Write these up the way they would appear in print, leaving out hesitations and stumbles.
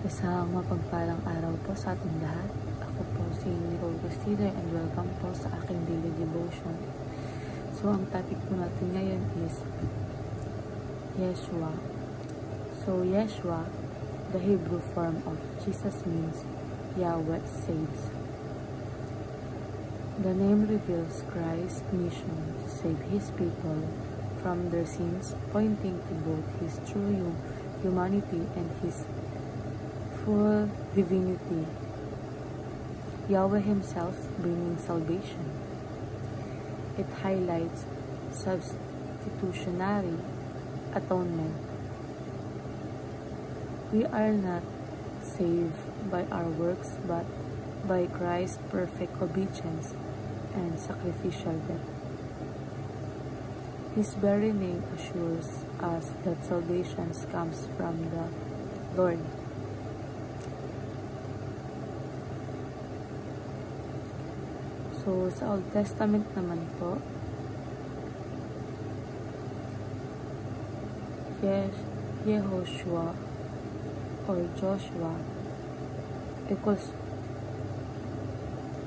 Isang mapagpalang araw po sa ating lahat. Ako po si Nicole Castillo and welcome po sa aking daily devotion. So, ang topic po natin ngayon is Yeshua. So, Yeshua, the Hebrew form of Jesus, means Yahweh saves. The name reveals Christ's mission to save His people from their sins, pointing to both His true humanity and His full divinity. Yahweh Himself bringing salvation. It highlights substitutionary atonement. We are not saved by our works, but by Christ's perfect obedience and sacrificial death. His very name assures us that salvation comes from the Lord. So, sa Old Testament naman po, Yehoshua or Joshua equals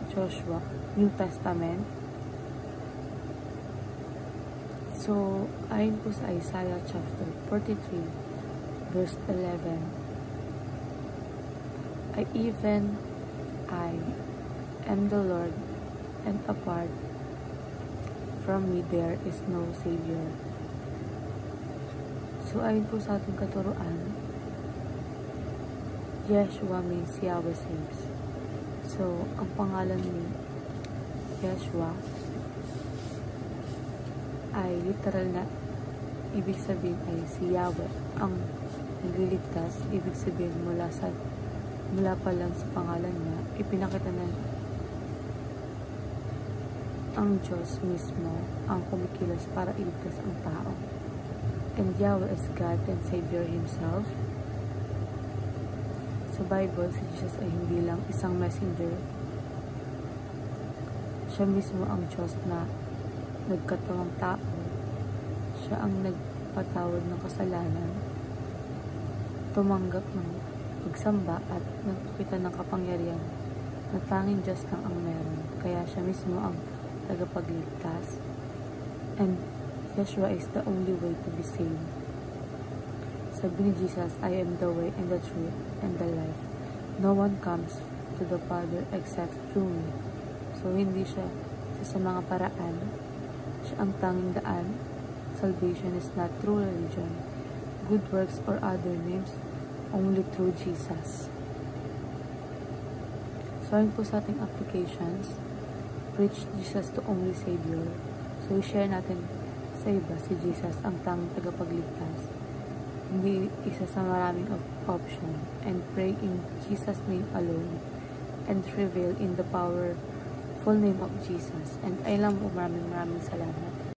Joshua, New Testament. So, ayon po sa Isaiah chapter 43, verse 11, I am the Lord, and apart from me there is no Savior. So, ayon po sa ating katuruan, Yeshua means Yahweh saves. So, ang pangalan ni Yeshua ay literal na ibig sabihin ay si Yahweh ang nagliligtas. Ibig sabihin mula pa lang sa pangalan niya, ipinakita na ang Diyos mismo ang kumikilos para iligtas ang tao. And Yahweh is God and Savior Himself. Sa Bible, si Jesus ay hindi lang isang messenger. Siya mismo ang Diyos na nagkatawang tao. Siya ang nagpatawad ng kasalanan, tumanggap ng pagsamba at nagpakita ng kapangyarihan na tanging Diyos lang ang meron. Kaya siya mismo ang tagapagligtas. And Yeshua is the only way to be saved. Sabi ni Jesus, I am the way and the truth and the life. No one comes to the Father except through me. So, hindi siya sa mga paraan. Siya ang tanging daan. Salvation is not through religion, good works, or other names, only through Jesus. So, ayun po sa ating applications, preach Jesus to only Savior. So, i-share natin sa iba si Jesus ang tanging tagapagligtas. Hindi isa sa maraming option, and pray in Jesus' name alone and prevail in the powerful name of Jesus. And ay lang po, maraming salamat.